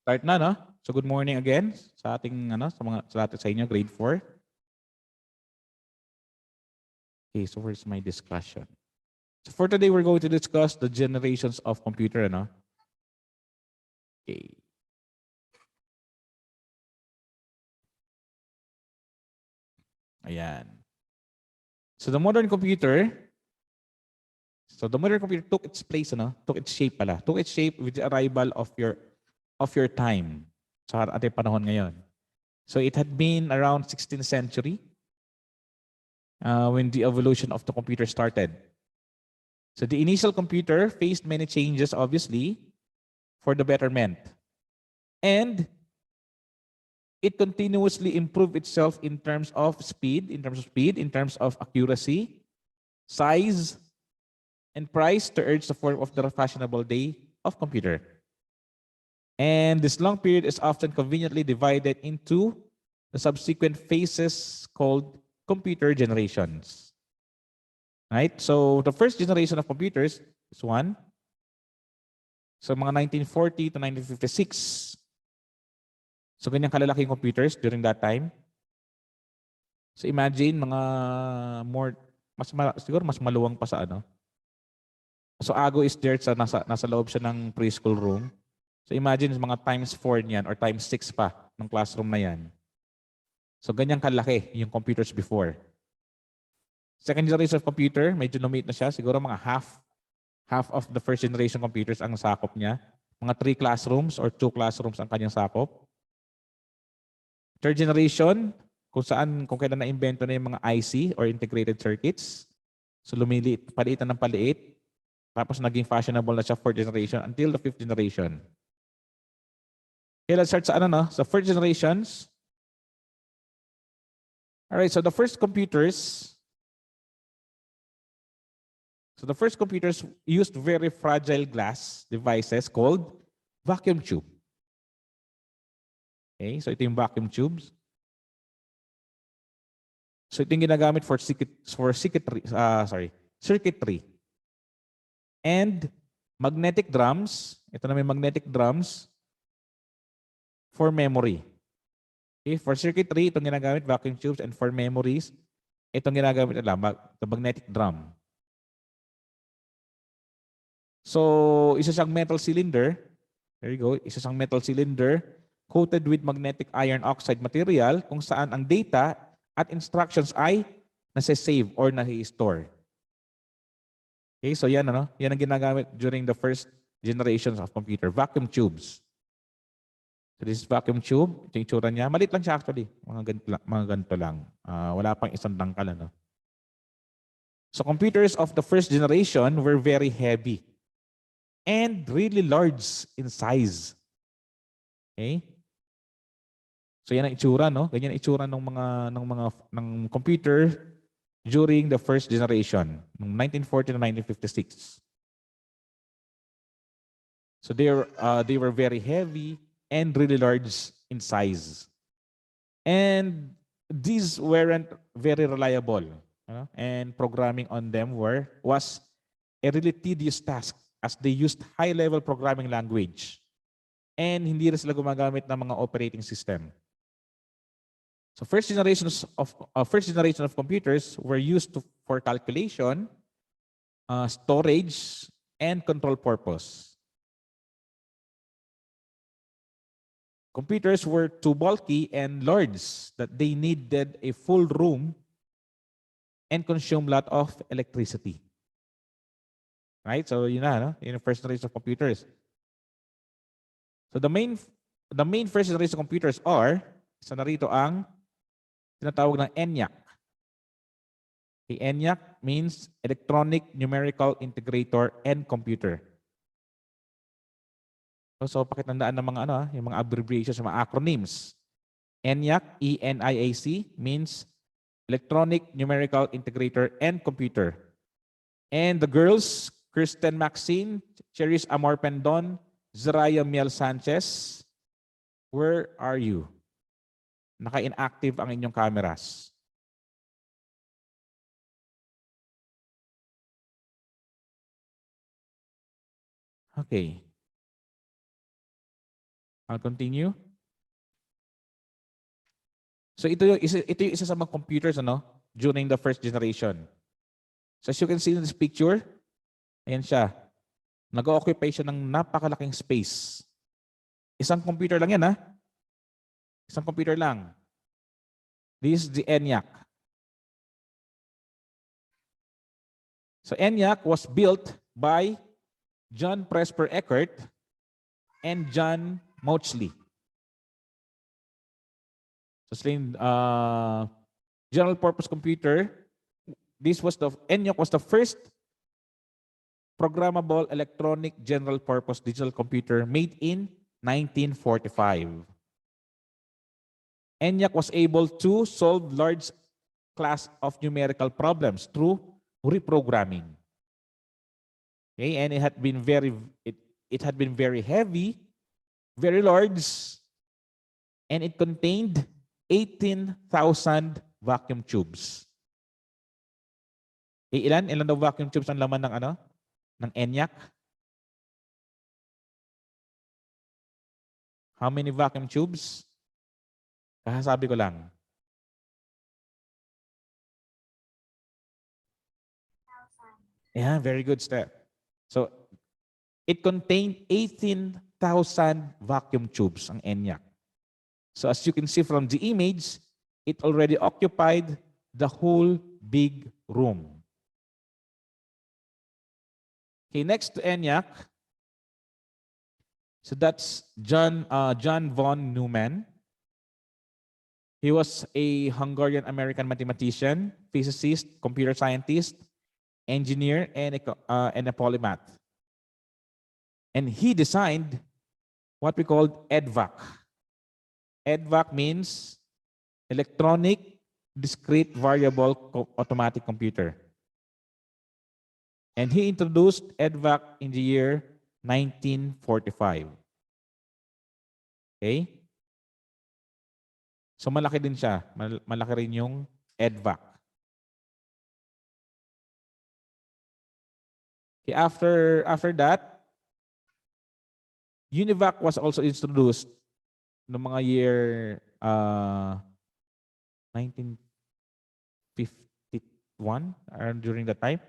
Start na, no? So good morning again sa ating sa lahat sa inyo, grade 4. Okay, so where's my discussion? So for today, we're going to discuss the generations of computer, ano? Okay. Ayan. So the modern computer took its place, took its shape with the arrival of your time sa ating panahon ngayon. So it had been around 16th century when the evolution of the computer started. So the initial computer faced many changes, obviously, for the betterment. And it continuously improved itself in terms of speed, in terms of accuracy, size, and price to urge the form of the fashionable day of computer. And this long period is often conveniently divided into the subsequent phases called computer generations. Right? So the first generation of computers is one. So mga 1940 to 1956. So ganyan kalalaking computers during that time. So imagine mga siguro mas maluwang pa sa ano. So Ago is there sa nasa loob siya ng preschool room. So imagine mga times 4 niyan or times 6 pa ng classroom na yan. So ganyan kalaki yung computers before. Second generation of computer, medyo lumit na siya. Siguro mga half of the first generation computers ang sakop niya. Mga 3 classrooms or 2 classrooms ang kanyang sakop. Third generation, kung kailan na-invento na yung mga IC or integrated circuits. So palitan ng paliit. Tapos naging fashionable na siya 4th generation until the 5th generation. Okay, let's start sa sa 4th generations. Alright, so the first computers used very fragile glass devices called vacuum tube. Okay, so ito yung vacuum tubes. So ito yung ginagamit for circuitry. And magnetic drums. Ito na may magnetic drums for memory. Okay, for circuitry, itong ginagamit vacuum tubes, and for memories, itong ginagamit nila, the magnetic drum. So, isa siyang metal cylinder. There you go. Isa siyang metal cylinder coated with magnetic iron oxide material kung saan ang data at instructions ay nasa-save or nasa-store. Okay, so yan yan ang ginagamit during the first generations of computer, vacuum tubes. So this is vacuum tube. Ito yung tsura niya. Malit lang siya actually. Mga ganito lang. Wala pang isang dangkal. So computers of the first generation were very heavy and really large in size. Okay? So yan ang itsura, no? Ganyan ang itsura ng computer during the first generation, ng 1940 to 1956. So they were very heavy and really large in size. And these weren't very reliable. And programming on them was a really tedious task as they used high-level programming language. And hindi rin sila gumagamit ng mga operating system. So first generation of computers were used for calculation, storage, and control purpose. Computers were too bulky and large that they needed a full room and consumed a lot of electricity. Right? So yun na, in the first generation of computers. So the main first generation computers are, isa narito ang tinatawag ng ENIAC. The ENIAC means Electronic Numerical Integrator and Computer. So pakitandaan ng mga yung mga abbreviations, mga acronyms. ENIAC, ENIAC means Electronic Numerical Integrator and Computer. And the girls, Kristen Maxine, Cherise Amor Pendon, Zeraya Miel Sanchez, where are you? Naka-inactive ang inyong cameras. Okay. I'll continue. So ito yung isa sa mga computers during the first generation. So as you can see in this picture, ayan siya. Nag-occupy siya ng napakalaking space. Isang computer lang yan, ha? Isang computer lang. This is the ENIAC. So ENIAC was built by John Presper Eckert and John Mauchly. So general purpose computer. ENIAC was the first programmable electronic general purpose digital computer made in 1945. ENIAC was able to solve large class of numerical problems through reprogramming. Okay, and it had been very heavy, very large, and it contained 18,000 vacuum tubes. Ilan daw vacuum tubes ang laman ng ENIAC? How many vacuum tubes? Kasabi ko lang. Yeah, very good step. So, it contained 18,000 vacuum tubes ang ENIAC. So as you can see from the image, it already occupied the whole big room. Okay, next to ENIAC, so that's John von Neumann. He was a Hungarian-American mathematician, physicist, computer scientist, engineer, and a polymath. And he designed what we called EDVAC. EDVAC means Electronic Discrete Variable Automatic Computer. And he introduced EDVAC in the year 1945. Okay? So malaki din siya. Malaki rin yung EDVAC. Okay, after that, UNIVAC was also introduced no mga year 1951 during that time.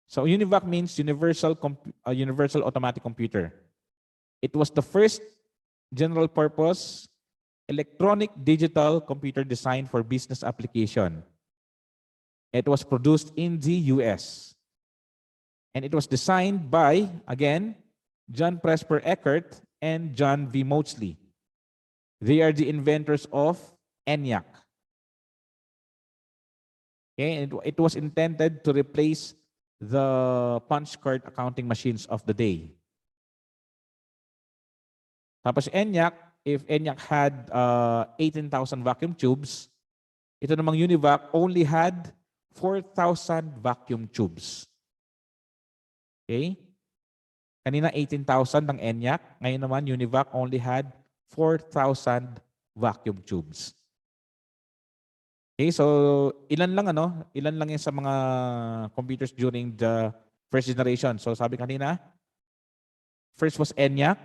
So UNIVAC means Universal Automatic Computer. It was the first general purpose electronic digital computer designed for business application. It was produced in the US. And it was designed by, again, John Presper Eckert and John V. Mauchly. They are the inventors of ENIAC. Okay, and it was intended to replace the punch card accounting machines of the day. Tapos ENIAC, if ENIAC had 18,000 vacuum tubes, ito namang UNIVAC only had 4,000 vacuum tubes. Okay? Kanina 18,000 ng ENIAC, ngayon naman UNIVAC only had 4,000 vacuum tubes. Okay, so ilan lang yan sa mga computers during the first generation. So sabi kanina, first was ENIAC.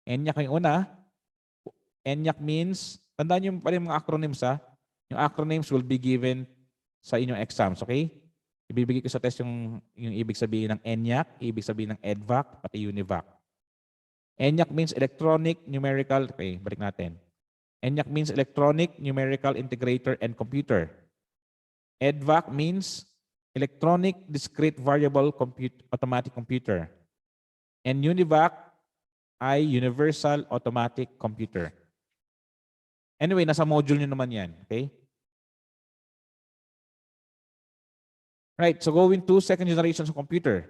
ENIAC yung una. ENIAC means, tandaan niyo pala yung mga acronyms ha. Yung acronyms will be given sa inyong exams, okay? Ibibigay ko sa test yung ibig sabihin ng ENIAC, ibig sabihin ng EDVAC, pati UNIVAC. ENIAC means Electronic Numerical, okay, balik natin. ENIAC means Electronic Numerical Integrator and Computer. EDVAC means Electronic Discrete Variable Automatic Computer. And UNIVAC ay Universal Automatic Computer. Anyway, nasa module nyo naman yan. Okay? Right, so going to second generation of computer.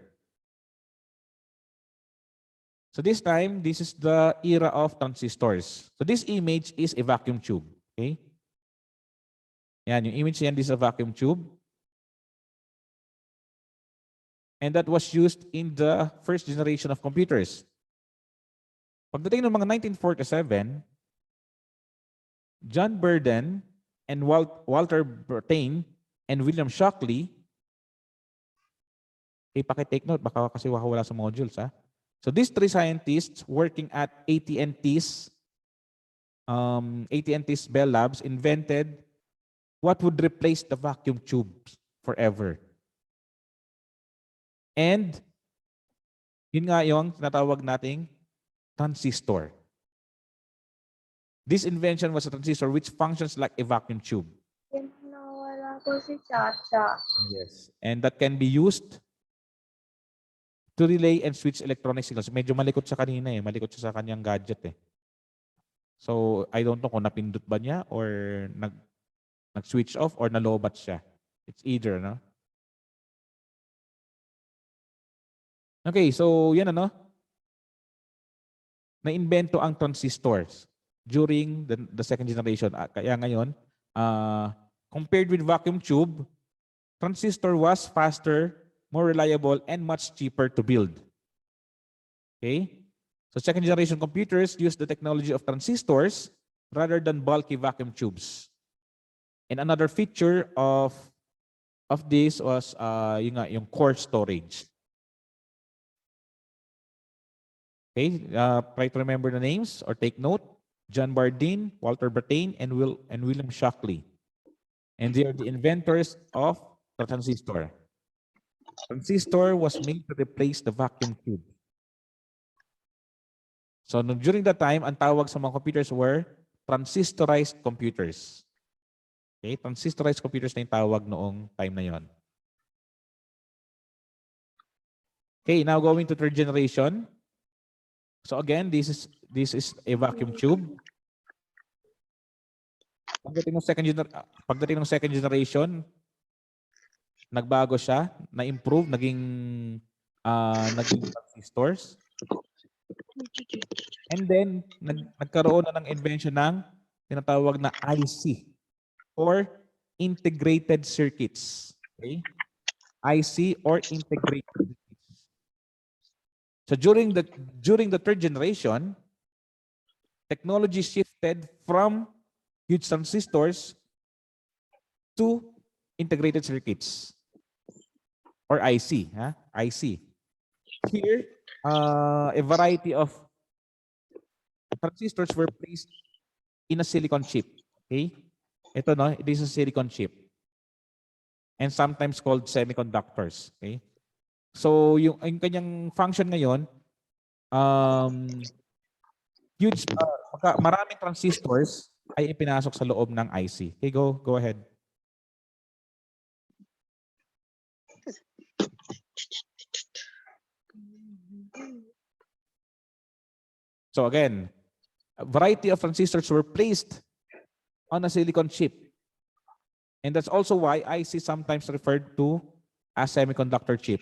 So this time, this is the era of transistors. So this image is a vacuum tube. Okay? Yan, yung image yan, this is a vacuum tube. And that was used in the first generation of computers. Pagdating ng mga 1947, John Bardeen and Walter Brattain and William Shockley, pakitake note, baka kasi wala sa modules, ha? So these three scientists working at AT&T's Bell Labs invented what would replace the vacuum tubes forever. And yun nga yung tinatawag nating transistor. This invention was a transistor which functions like a vacuum tube. Nawala po si Chacha. Yes. And that can be used to relay and switch electronic signals. Medyo malikot siya kanina eh. Malikot siya sa kanyang gadget eh. So, I don't know kung napindot ba niya or nag-switch off or nalobat siya. It's either, no? Okay, so yan ano. Na-invento ang transistors during the second generation. Kaya ngayon, compared with vacuum tube, transistor was faster, more reliable, and much cheaper to build. Okay? So second generation computers use the technology of transistors rather than bulky vacuum tubes. And another feature of this was yung core storage. Okay, try to remember the names or take note. John Bardeen, Walter Brattain, and William Shockley. And they are the inventors of the transistor. Transistor was made to replace the vacuum tube. So during that time, ang tawag sa mga computers were transistorized computers. Okay, transistorized computers na yung tawag noong time na yon. Okay, now going to third generation. So again, this is a vacuum tube. Pagdating ng second generation, nagbago siya, na-improve, naging transistors. And then nagkaroon na ng invention ng tinatawag na IC or integrated circuits. Okay? IC or integrated circuits. So during the third generation, technology shifted from huge transistors to integrated circuits or IC. IC. Here, a variety of transistors were placed in a silicon chip. Okay? Ito no, this is a silicon chip. And sometimes called semiconductors. Okay? So yung kanyang function ngayon, maraming transistors ay ipinasok sa loob ng IC. Okay, go ahead. So again, a variety of transistors were placed on a silicon chip. And that's also why IC sometimes referred to as semiconductor chip.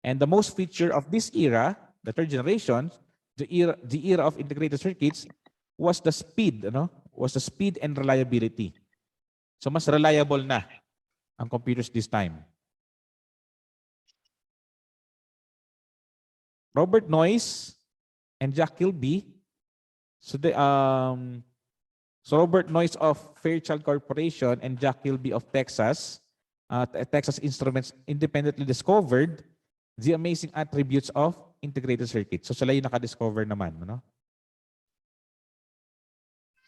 And the most feature of this era, the third generation, the era of integrated circuits, was the speed, and reliability. So mas reliable na ang computers this time. Robert Noyce and Jack Kilby. So Robert Noyce of Fairchild Corporation and Jack Kilby of Texas Instruments independently discovered the amazing attributes of integrated circuits. So sila yung naka-discover naman. No?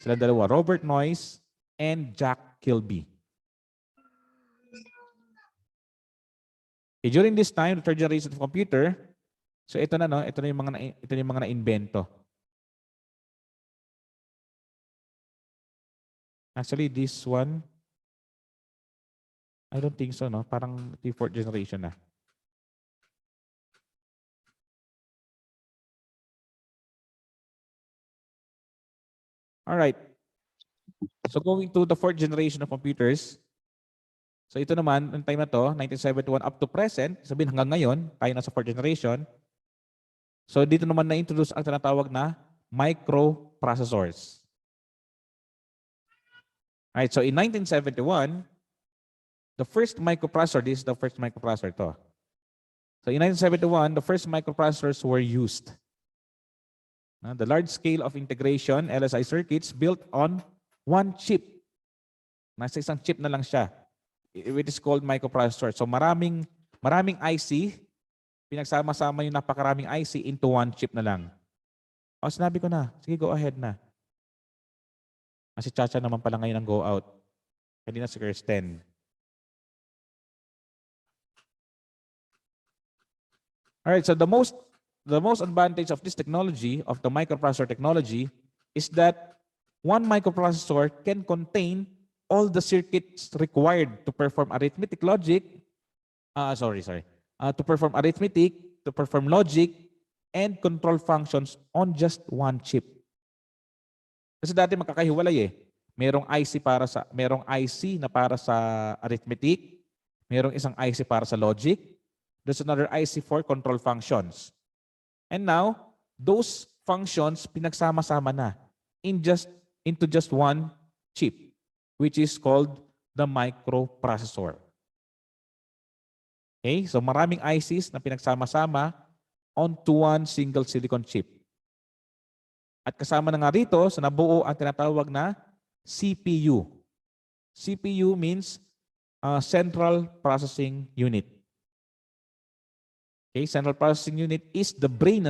Sila dalawa, Robert Noyce and Jack Kilby. Okay, during this time, the third generation of computer, so ito na, no? Ito yung mga na-invento. Actually, this one, I don't think so, no? Parang the fourth generation na. All right. So going to the fourth generation of computers. So ito naman, ng time na to, 1971 up to present, sabihin hanggang ngayon, tayo na sa fourth generation. So dito naman na-introduce ang tinatawag na microprocessors. All right, so in 1971, the first microprocessor, this is the first microprocessor to. So in 1971, the first microprocessors were used. The large scale of integration, LSI circuits built on one chip. Nasa isang chip na lang siya. It is called microprocessor. So maraming IC pinagsama-sama yung napakaraming IC into one chip na lang. O, sinabi ko na. Sige, go ahead na. Kasi Chacha naman pala ngayon ang go out. Hindi na si Kirsten. Alright, so the most advantage of this technology, of the microprocessor technology, is that one microprocessor can contain all the circuits required to perform arithmetic logic, to perform arithmetic, to perform logic, and control functions on just one chip. Kasi dati magkakahiwalay eh. Merong IC na para sa arithmetic, merong isang IC para sa logic, there's another IC for control functions. And now, those functions pinagsama-sama na into just one chip, which is called the microprocessor. Okay? So maraming ICs na pinagsama-sama onto one single silicon chip. At kasama na nga rito sa nabuo ang tinatawag na CPU. CPU means Central Processing Unit. Okay, Central Processing Unit is the brain,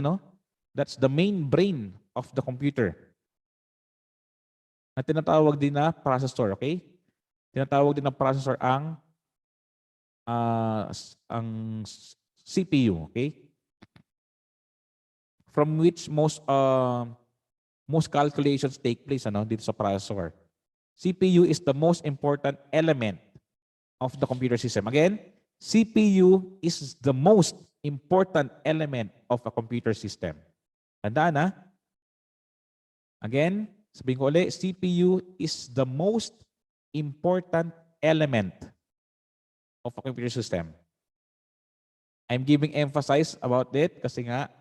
That's the main brain of the computer. Na tinatawag din na processor, okay? Tinatawag din na processor ang CPU, okay? From which most calculations take place dito sa processor. CPU is the most important element of the computer system. Again, CPU is the most important element of a computer system. Tandaan na. Again, sabihin ko ulit, CPU is the most important element of a computer system. I'm giving emphasis about it kasi nga,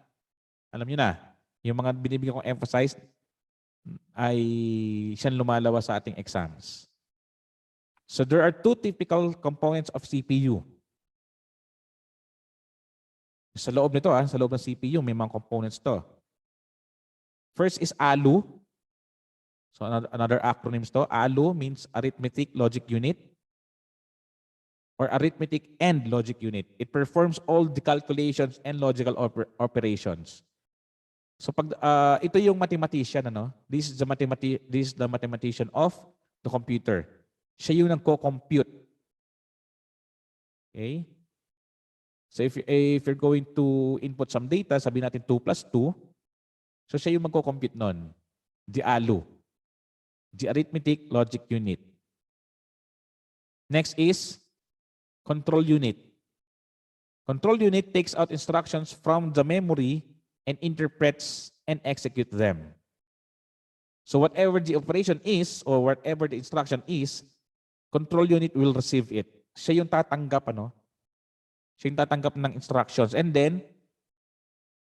alam niyo na, yung mga binibigyan kong emphasize ay siyang lumalawas sa ating exams. So there are two typical components of CPU. Sa loob nito, sa loob ng CPU, may mga components to. First is ALU. So another acronyms to. ALU means Arithmetic Logic Unit or Arithmetic and Logic Unit. It performs all the calculations and logical operations. So pag ito yung mathematician, This is the mathematician of the computer. Siya yung nagko-compute. Okay? So if you're going to input some data, sabihin natin 2 plus 2, so siya yung magko-compute nun. The ALU. The Arithmetic Logic Unit. Next is Control Unit. Control Unit takes out instructions from the memory and interprets and executes them. So whatever the operation is or whatever the instruction is, Control Unit will receive it. Siya yung tatanggap, Siya yung tatanggap ng instructions. And then,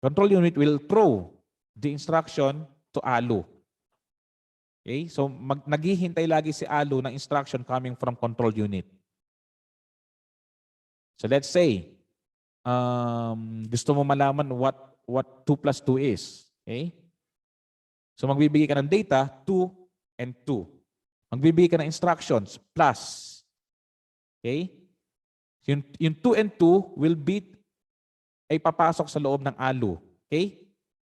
Control Unit will throw the instruction to ALU. Okay? So, naghihintay lagi si ALU ng instruction coming from Control Unit. So, let's say, gusto mo malaman what 2 plus 2 is. Okay? So, magbibigay ka ng data, 2 and 2. Magbibigay ka ng instructions, plus. Okay? Yung 2 and 2 will be ay papasok sa loob ng ALU. Okay?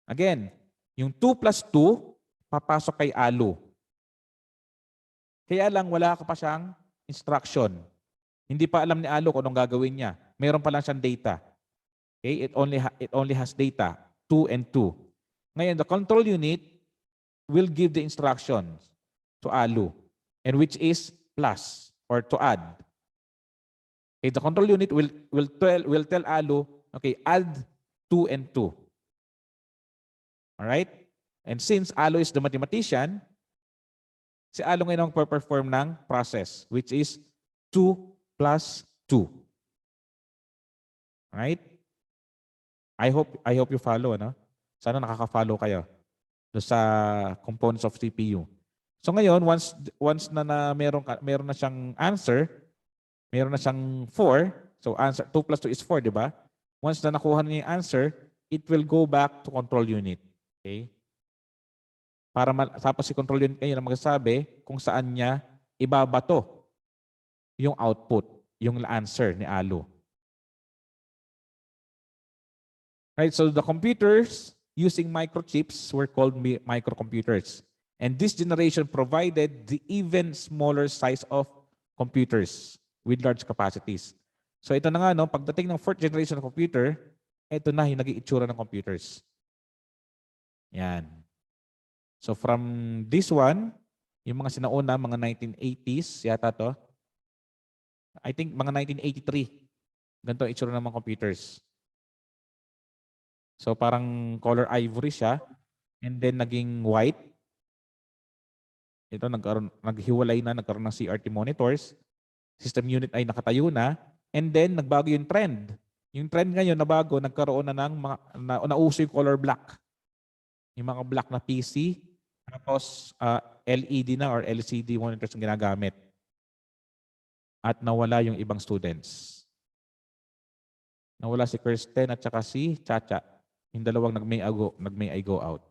Again, yung 2 plus 2 papasok kay ALU. Kaya lang wala ka pa siyang instruction. Hindi pa alam ni ALU kung anong gagawin niya. Meron pa lang siyang data. Okay? It only has data, 2 and 2. Ngayon, the control unit will give the instructions to ALU, and which is plus or to add. Okay, the control unit will tell ALU, okay, add 2 and 2. All right? And since ALU is the mathematician, si ALU ngayon ang perform ng process, which is 2 plus 2. All right? I hope you follow, Sana nakaka-follow kayo do sa components of CPU. So ngayon, once na meron na siyang answer, meron na siyang 4. So answer 2 plus 2 is 4, di ba? Once na nakuha niya yung answer, it will go back to control unit. Okay? Tapos si control unit ngayon ang magsasabi kung saan niya ibabato yung output, yung answer ni ALU. Right? So the computers using microchips were called microcomputers. And this generation provided the even smaller size of computers with large capacities. So ito na nga, no, pagdating ng fourth generation computer, ito na yung naging itsura ng computers. Yan. So from this one, yung mga sinauna, mga 1980s, yata to. I think mga 1983. Ganito ang itsura ng mga computers. So parang color ivory siya. And then naging white. Ito, naghiwalay na, nagkaroon ng CRT monitors. System unit ay nakatayo na. And then nagbago yung trend. Yung trend ngayon na bago, nagkaroon na ng mga, nauso yung color black. Yung mga black na PC. Tapos LED na or LCD monitors ang ginagamit. At nawala yung ibang students. Nawala si Kirsten at saka si Chacha. Yung dalawang nag-may I go out.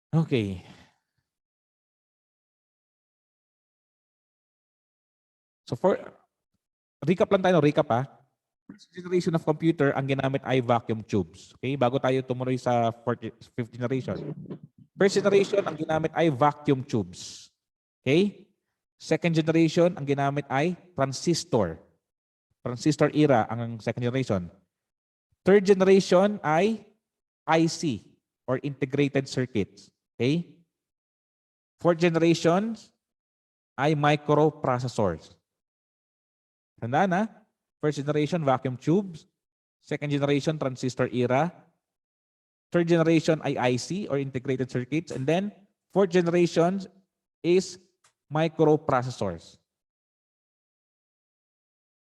Okay. So for recap lang tayo, recap ha. First generation of computer, ang ginamit ay vacuum tubes. Okay, bago tayo tumuloy sa fifth generation. First generation, ang ginamit ay vacuum tubes. Okay? Second generation, ang ginamit ay transistor. Transistor era ang second generation. Third generation ay IC or integrated circuits. Okay? Fourth generation ay microprocessors. Tandaan na, first generation vacuum tubes, second generation transistor era, third generation ay IC or integrated circuits, and then fourth generation is microprocessors.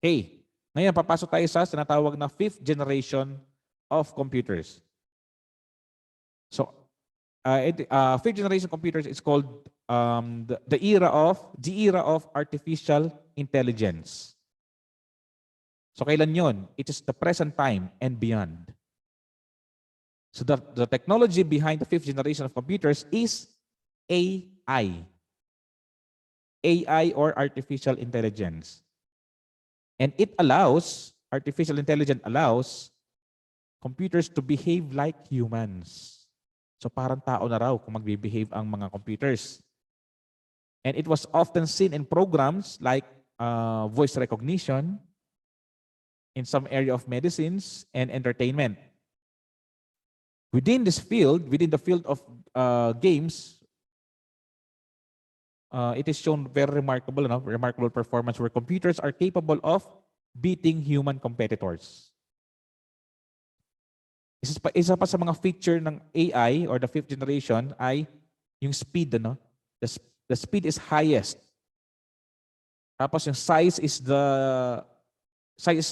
Okay, ngayon papasok tayo sa sinatawag na fifth generation of computers. So, fifth generation computers is called the era of artificial intelligence. So kailan yon? It is the present time and beyond. So the technology behind the fifth generation of computers is AI. AI or artificial intelligence. And artificial intelligence allows computers to behave like humans. So parang tao na raw kung magbe-behave ang mga computers. And it was often seen in programs like voice recognition, in some area of medicines and entertainment. Within the field of games, it is shown very remarkable performance where computers are capable of beating human competitors. Isa pa sa mga feature ng AI or the fifth generation ay yung speed, ano? The speed is highest. Tapos yung size is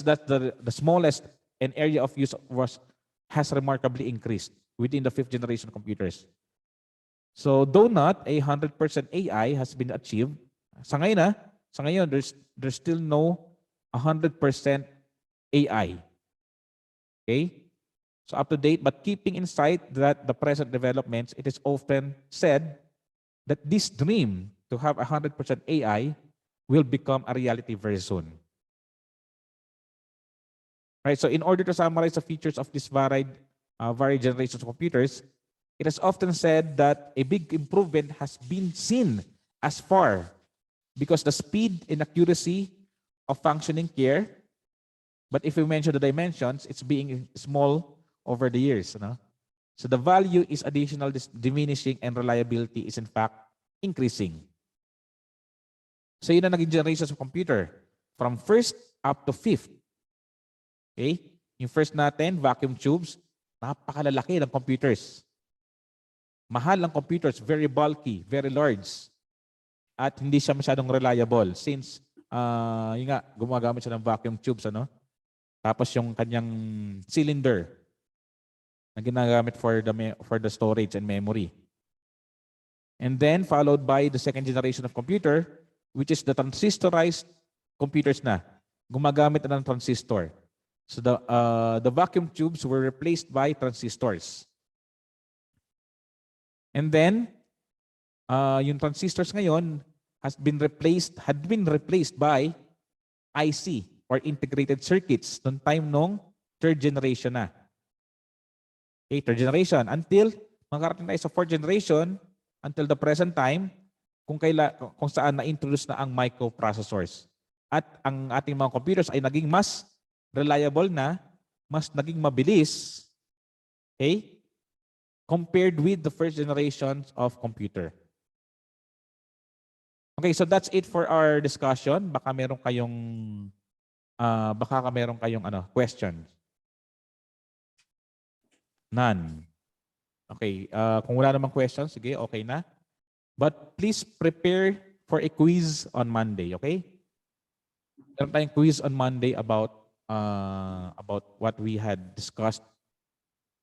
that the smallest and area of use has remarkably increased within the fifth generation computers. So though not 100% AI has been achieved, sa ngayon there's still no 100% AI. Okay? So up to date, but keeping in sight that the present developments, it is often said that this dream to have 100% AI will become a reality very soon. Right, so in order to summarize the features of this varied generations of computers, it is often said that a big improvement has been seen as far because the speed and accuracy of functioning care, but if we mention the dimensions, it's being small over the years. No? So the value is additional diminishing and reliability is in fact increasing. So yun ang naging generations of computer from first up to fifth. Okay? Yung first natin, vacuum tubes, napakalalaki ng computers. Mahal ang computers, very bulky, very large. At hindi siya masyadong reliable since yun nga, gumagamit siya ng vacuum tubes. Ano? Tapos yung kanyang cylinder na ginagamit for the storage and memory. And then followed by the second generation of computer, which is the transistorized computers na. Gumagamit na ng transistor. So the vacuum tubes were replaced by transistors. And then, yung transistors ngayon had been replaced by IC or integrated circuits noong time nung third generation na. Okay, third generation until magkarating tayo sa fourth generation until the present time kung saan na-introduce na ang microprocessors. At ang ating mga computers ay naging mas reliable na, mas naging mabilis, okay, compared with the first generations of computer. Okay, so that's it for our discussion. Baka meron kayong questions. None. Okay, kung wala namang questions, sige, okay na. But please prepare for a quiz on Monday, okay? Meron tayong quiz on Monday about what we had discussed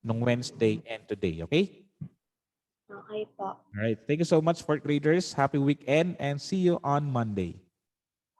nung Wednesday and today, okay? Okay po. All right. Thank you so much, fourth graders. Happy weekend and see you on Monday.